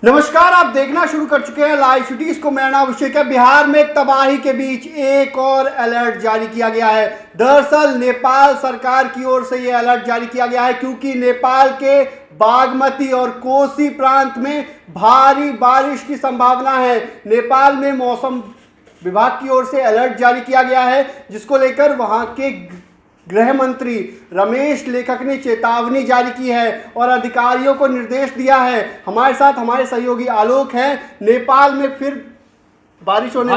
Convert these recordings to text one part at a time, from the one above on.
नमस्कार, आप देखना शुरू कर चुके हैं लाइव सिटीज को। मेरा नाम अभिषेक है। बिहार में तबाही के बीच एक और अलर्ट जारी किया गया है। दरअसल नेपाल सरकार की ओर से यह अलर्ट जारी किया गया है क्योंकि नेपाल के बागमती और कोसी प्रांत में भारी बारिश की संभावना है। नेपाल में मौसम विभाग की ओर से अलर्ट जारी किया गया है, जिसको लेकर वहां के गृह मंत्री रमेश लेखक ने चेतावनी जारी की है और अधिकारियों को निर्देश दिया है। हमारे साथ हमारे सहयोगी आलोक हैं। नेपाल में फिर बारिश होने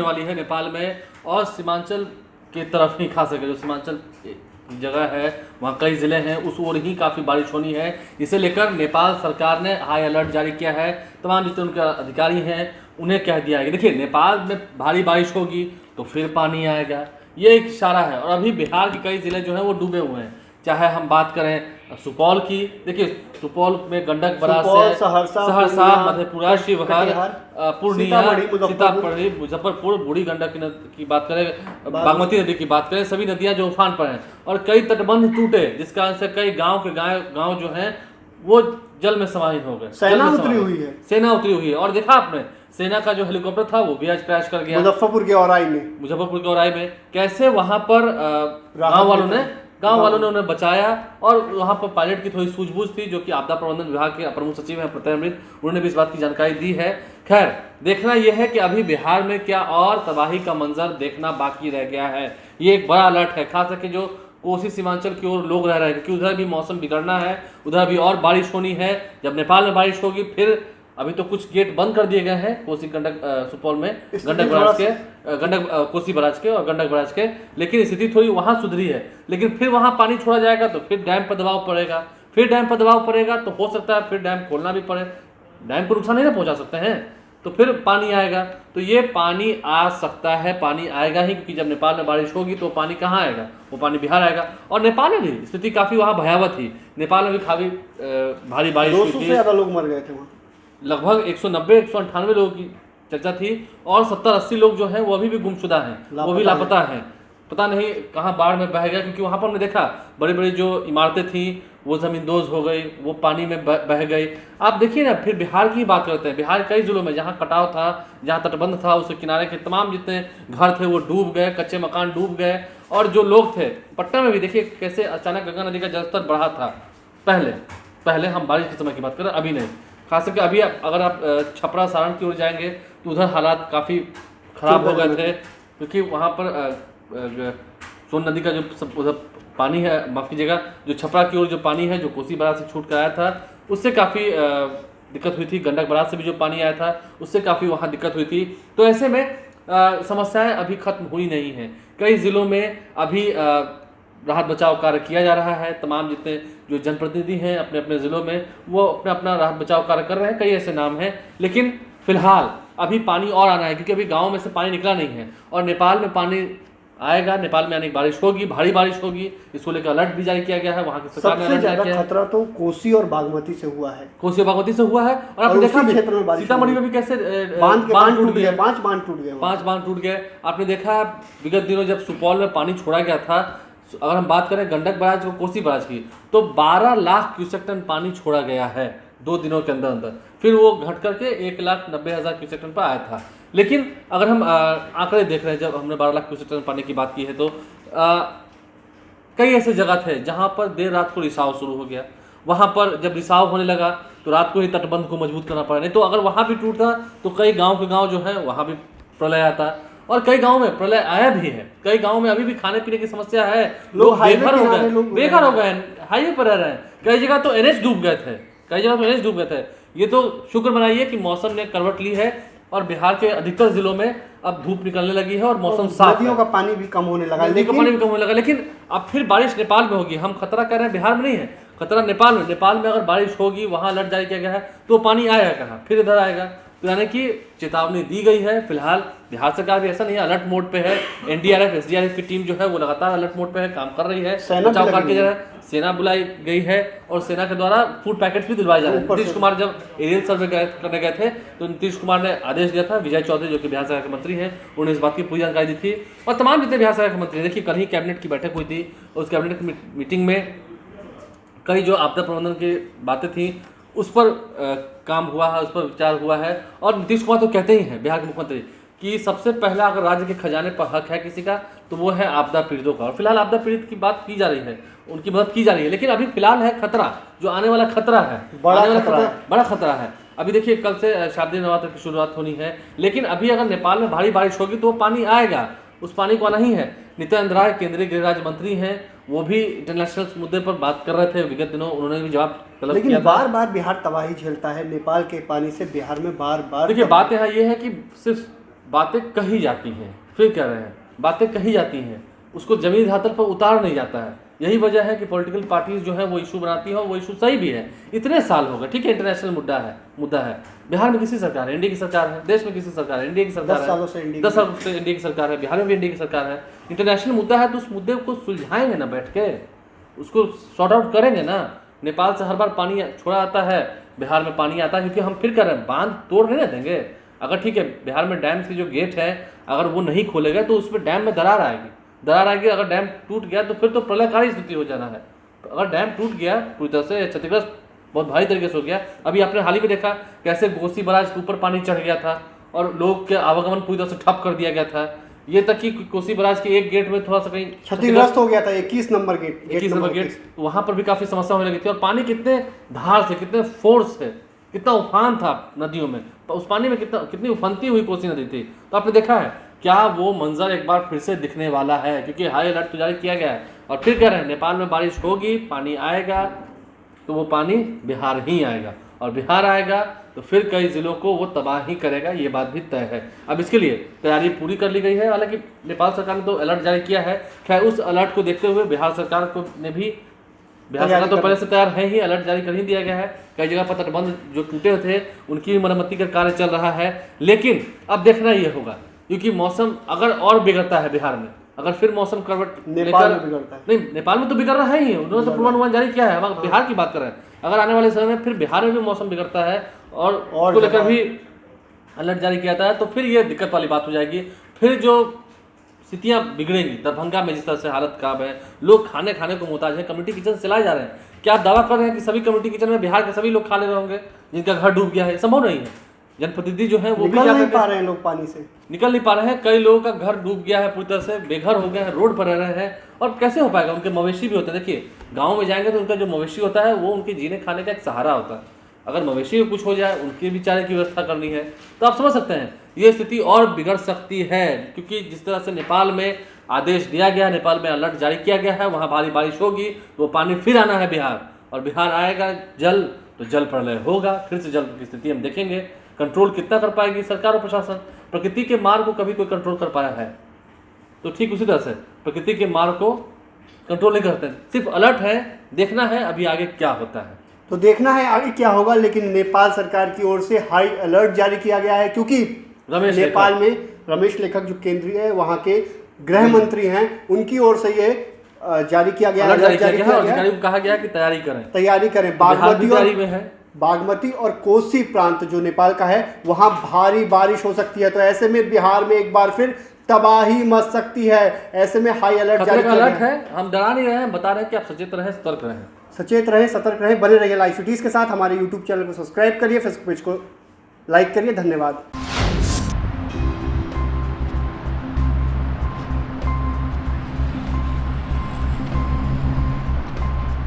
वाली है नेपाल में, और सीमांचल के तरफ ही खास करके जो सीमांचल जगह है वहाँ कई जिले हैं, उस ओर ही काफ़ी बारिश होनी है। इसे लेकर नेपाल सरकार ने हाई अलर्ट जारी किया है। तमाम जितने उनके अधिकारी हैं उन्हें कह दिया है कि देखिए, नेपाल में भारी बारिश होगी तो फिर पानी आएगा, ये एक इशारा है। और अभी बिहार के कई ज़िले जो हैं वो डूबे हुए हैं। चाहे हम बात करें सुपौल की, देखिए सुपौल में गंडक बराज से सहरसा, मधेपुरा, शिवहर, पूर्णिया, सीतामढ़ी, मुजफ्फरपुर, बूढ़ी गंडक की बात करें, बागमती नदी की बात करें, सभी नदियां जो उफान पर हैं और कई तटबंध टूटे, जिस कारण से कई गाँव जो हैं वो जल में समाहित हो गए। सेना उतरी हुई है। और देखा आपने सेना का जो हेलीकॉप्टर था वो भी आज क्रैश कर गया मुजफ्फरपुर के औराई में कैसे वहां पर गांव वालों ने उन्हें बचाया। और वहां पर पायलट की थोड़ी सूझबूझ थी, जो कि आपदा प्रबंधन विभाग के प्रमुख सचिव हैं प्रत्यय अमृत, उन्होंने भी इस बात की जानकारी दी है। खैर, देखना यह है कि अभी बिहार में क्या और तबाही का मंजर देखना बाकी रह गया है। ये एक बड़ा अलर्ट है, खास करके जो कोसी सीमांचल की ओर लोग रह रहे हैं, क्योंकि उधर भी मौसम बिगड़ना है, उधर भी और बारिश होनी है। जब नेपाल में बारिश होगी, फिर अभी तो कुछ गेट बंद कर दिए गए हैं कोसी गंडक सुपौल में, कोसी बराज के और गंडक बराज के, लेकिन स्थिति थोड़ी वहां सुधरी है। लेकिन फिर वहां पानी छोड़ा जाएगा तो फिर डैम पर दबाव पड़ेगा, तो हो सकता है फिर डैम खोलना भी पड़े। डैम को नुकसान नहीं ना पहुंचा सकते हैं, तो फिर पानी आएगा। तो ये पानी आ सकता है, पानी आएगा ही, क्योंकि जब नेपाल में बारिश होगी तो पानी कहाँ आएगा, वो पानी बिहार आएगा। और नेपाल में भी स्थिति काफ़ी वहाँ भयावह थी। नेपाल में भी काफ़ी भारी बारिश हुई थी, 200 से ज़्यादा लोग मर गए थे वहाँ, लगभग 190-198 लोगों की चर्चा थी। और 70-80 लोग जो हैं वो अभी भी गुमशुदा हैं, वो भी लापता हैं। पता नहीं कहाँ बाढ़ में बह गया, क्योंकि वहाँ पर हमने देखा बड़ी बड़ी जो इमारतें थी वो ज़मींदोज़ हो गई, वो पानी में बह गई। आप देखिए ना, फिर बिहार की बात करते हैं। बिहार कई जिलों में जहाँ कटाव था, जहाँ तटबंध था, उसके किनारे के तमाम जितने घर थे वो डूब गए, कच्चे मकान डूब गए। और जो लोग थे, पटना में भी देखिए कैसे अचानक गंगा नदी का जलस्तर बढ़ा था। पहले हम बारिश के समय की बात करें, अभी नहीं। खास करके अभी अगर आप छपरा सारण की ओर जाएंगे तो उधर हालात काफ़ी ख़राब हो गए थे, क्योंकि वहाँ पर सोन नदी का जो उधर पानी है, माफ़ कीजिएगा, जो छपरा की ओर जो पानी है, जो कोसी बराज से छूट कर आया था, उससे काफ़ी दिक्कत हुई थी। गंडक बराज से भी जो पानी आया था उससे काफ़ी वहाँ दिक्कत हुई थी। तो ऐसे में समस्याएं अभी खत्म हुई नहीं हैं। कई ज़िलों में अभी राहत बचाव कार्य किया जा रहा है। तमाम जितने जो जनप्रतिनिधि हैं अपने अपने ज़िलों में, वो अपना राहत बचाव कार्य कर रहे हैं। कई ऐसे नाम हैं, लेकिन फिलहाल अभी पानी और आना है, क्योंकि अभी गाँव में से पानी निकला नहीं है और नेपाल में पानी आएगा। नेपाल में आने की बारिश होगी, भारी बारिश होगी, इसको लेकर अलर्ट भी जारी किया गया है। वहाँ की सरकार ने सबसे ज़्यादा खतरा तो कोसी और बागमती से हुआ है। और आपने देखा सीतामढ़ी में भी कैसे बांध टूट गए, 5 बांध टूट गए। आपने देखा विगत दिनों जब सुपौल में पानी छोड़ा गया था, अगर हम बात करें गंडक बराज और कोसी बराज की, तो 12 लाख क्यूसेक टन पानी छोड़ा गया है 2 दिनों के अंदर। फिर वो घट करके 1,90,000 क्यूसेक टन पर आया था। लेकिन अगर हम आंकड़े देख रहे हैं, जब हमने 12 लाख क्यूसेक टन पानी की बात की है, तो कई ऐसे जगह थे जहाँ पर देर रात को रिसाव शुरू हो गया। वहाँ पर जब रिसाव होने लगा तो रात को ही तटबंध को मजबूत करना पड़ा। नहीं तो अगर वहाँ भी टूटता तो कई गाँव के गाँव जो है वहाँ भी प्रलय आता, और कई गांव में प्रलय आया भी है। कई गांव में अभी भी खाने पीने की समस्या है, लोग बेघर हो गए, हाईवे पर रह रहे हैं। कई जगह तो एनएच डूब गए थे। ये तो शुक्र मनाइए कि मौसम ने करवट ली है और बिहार के अधिकतर जिलों में अब धूप निकलने लगी है और मौसम साफ, नदियों का पानी भी कम होने लगा। लेकिन अब फिर बारिश नेपाल में होगी। हम खतरा कह रहे हैं बिहार में नहीं है, खतरा नेपाल में अगर बारिश होगी, वहाँ अलर्ट जारी किया गया है, तो पानी आएगा कहाँ, फिर इधर आएगा। तो यानी कि चेतावनी दी गई है। फिलहाल बिहार सरकार भी ऐसा नहीं है, अलर्ट मोड पे है। एनडीआरएफ एसडीआरएफ की टीम जो है वो लगातार अलर्ट मोड पे है, काम कर रही है, बचाव कार्य किया जा रहा है। सेना बुलाई गई है और सेना के द्वारा फूड पैकेट्स भी दिलवाए जा रहे हैं। नीतीश कुमार जब एरियल सर्वे करने गए थे तो नीतीश कुमार ने आदेश दिया था, विजय चौधरी जो कि बिहार सरकार के मंत्री हैं, उन्होंने इस बात की पूरी जानकारी दी थी। और तमाम जितने बिहार सरकार के मंत्री, देखिए कल ही कैबिनेट की बैठक हुई थी, उस कैबिनेट की मीटिंग में कई जो आपदा प्रबंधन की बातें थी उस पर काम हुआ है, उस पर विचार हुआ है। और नीतीश कुमार तो कहते ही हैं, बिहार के मुख्यमंत्री, कि सबसे पहला अगर राज्य के खजाने पर हक है किसी का तो वो है आपदा पीड़ितों का। और फिलहाल आपदा पीड़ित की बात की जा रही है, उनकी मदद की जा रही है, लेकिन अभी फिलहाल है खतरा, जो आने वाला खतरा है, बड़ा खतरा है। अभी देखिए कल से शारदीय नवरात्र की शुरुआत होनी है, लेकिन अभी अगर नेपाल में भारी बारिश होगी तो वो पानी आएगा, उस पानी को आना ही है। नित्यानंद राय केंद्रीय गृह राज्य मंत्री हैं, वो भी इंटरनेशनल मुद्दे पर बात कर रहे थे विगत दिनों, उन्होंने भी जवाब तलब किया। लेकिन बार बार बिहार तबाही झेलता है, नेपाल के पानी से बिहार में बार बार। देखिए बात यहाँ ये है कि सिर्फ बातें कही जाती हैं, फिर कह रहे हैं बातें कही जाती हैं, उसको जमीन धरातल पर उतार नहीं जाता है। यही वजह है कि पॉलिटिकल पार्टीज जो है वो इशू बनाती है, और वो इशू सही भी है। इतने साल हो गए, ठीक है, इंटरनेशनल मुद्दा है। बिहार में किसी सरकार है, एनडीए की सरकार है, देश में किसी सरकार है, एनडीए की सरकार है, 10 सालों से एनडीए की सरकार है, बिहार में भी एनडीए की सरकार है। इंटरनेशनल मुद्दा है तो उस मुद्दे को सुलझाएंगे ना बैठ के, उसको सॉर्ट आउट करेंगे ना। नेपाल से हर बार पानी छोड़ा आता है, बिहार में पानी आता है, क्योंकि हम फिर कर रहे हैं, बांध तोड़ नहीं देंगे। अगर ठीक है बिहार में डैम की जो गेट है अगर वो नहीं खोले गए तो उसमें डैम में दरार आएगी। अगर डैम टूट गया तो फिर तो प्रलयकारी स्थिति हो जाना है। अगर डैम टूट गया पूरी तरह से, क्षतिग्रस्त बहुत भारी तरीके से हो गया। अभी आपने हाल ही में देखा कैसे कोसी बराज के ऊपर पानी चढ़ गया था और लोग के आवागमन पूरी तरह से ठप कर दिया गया था। ये तक कि कोसी बराज के एक गेट में थोड़ा सा कहीं क्षतिग्रस्त हो गया था, 21 नंबर गेट, वहां पर भी काफी समस्या होने लगी थी। और पानी कितने धार से, कितने फोर्स से, कितना उफान था नदियों में, उस पानी में कितनी उफनती हुई कोसी नदी थी। तो आपने देखा है क्या वो मंजर एक बार फिर से दिखने वाला है, क्योंकि हाई अलर्ट तो जारी किया गया है। और फिर कह रहे हैं नेपाल में बारिश होगी, पानी आएगा, तो वो पानी बिहार ही आएगा, और बिहार आएगा तो फिर कई जिलों को वो तबाह ही करेगा, ये बात भी तय है। अब इसके लिए तैयारी पूरी कर ली गई है। हालांकि नेपाल सरकार ने तो अलर्ट जारी किया है, खैर उस अलर्ट को देखते हुए बिहार सरकार तो पहले से तैयार है ही, अलर्ट जारी कर ही दिया गया है। कई जगह पर तटबंध जो टूटे थे उनकी मरम्मती का कार्य चल रहा है। लेकिन अब देखना ये होगा, क्योंकि मौसम अगर और बिगड़ता है बिहार में, अगर फिर मौसम करवट नेपाल में बिगड़ता है, नहीं नेपाल में तो बिगड़ रहा है ही, उन्होंने तो पूर्वानुमान जारी किया है। हम बिहार की बात कर रहे हैं, अगर आने वाले समय में फिर बिहार में भी मौसम बिगड़ता है और उसको लेकर भी अलर्ट जारी किया जाता है, तो फिर ये दिक्कत वाली बात हो जाएगी। फिर जो स्थितियां बिगड़ेंगी, दरभंगा में जिस तरह से हालत खराब है, लोग खाने को मुहताज हैं, कम्युनिटी किचन चलाए जा रहे हैं। क्या आप दावा कर रहे हैं कि सभी कम्युनिटी किचन में बिहार के सभी लोग खा ले रहे होंगे जिनका घर डूब गया है? संभव नहीं है। जनप्रतिनिधि जो है वो भी निकल नहीं पा रहे हैं, लोग पानी से निकल नहीं पा रहे हैं। कई लोगों का घर डूब गया है, पूरी तरह से बेघर हो गए हैं, रोड पर रह रहे हैं। और कैसे हो पाएगा? उनके मवेशी भी होते हैं। देखिए गाँव में जाएंगे तो उनका जो मवेशी होता है वो उनके जीने खाने का एक सहारा होता है। अगर मवेशी को कुछ हो जाए, उनके भी चारे की व्यवस्था करनी है, तो आप समझ सकते हैं ये स्थिति और बिगड़ सकती है। क्योंकि जिस तरह से नेपाल में आदेश दिया गया है, नेपाल में अलर्ट जारी किया गया है, वहाँ भारी बारिश होगी तो पानी फिर आना है बिहार, और बिहार आएगा जल तो जल प्रलय होगा, फिर से जल की स्थिति हम देखेंगे। कंट्रोल कितना कर पाएगी सरकार और प्रशासन? प्रकृति के मार को कभी कोई कंट्रोल कर पाया है? तो ठीक उसी तरह से प्रकृति के मार को कंट्रोल नहीं करते, सिर्फ अलर्ट है, देखना है अभी आगे क्या होता है। तो देखना है आगे क्या होगा। लेकिन नेपाल सरकार की ओर से हाई अलर्ट जारी किया गया है, क्योंकि नेपाल में रमेश लेखक जो केंद्रीय है वहाँ के गृह मंत्री हैं, उनकी ओर से ये जारी किया गया है। अधिकारियों को कहा गया कि तैयारी करें। बागमती और कोसी प्रांत जो नेपाल का है वहाँ भारी बारिश हो सकती है, तो ऐसे में बिहार में एक बार फिर तबाही मच सकती है। ऐसे में हाई अलर्ट जारी है। हम डरा नहीं रहे हैं, बता रहे हैं कि आप सचेत रहें, सतर्क रहें, बने रहिए लाइव सिटीज के साथ। हमारे यूट्यूब चैनल को सब्सक्राइब करिए, फेसबुक पेज को लाइक करिए। धन्यवाद।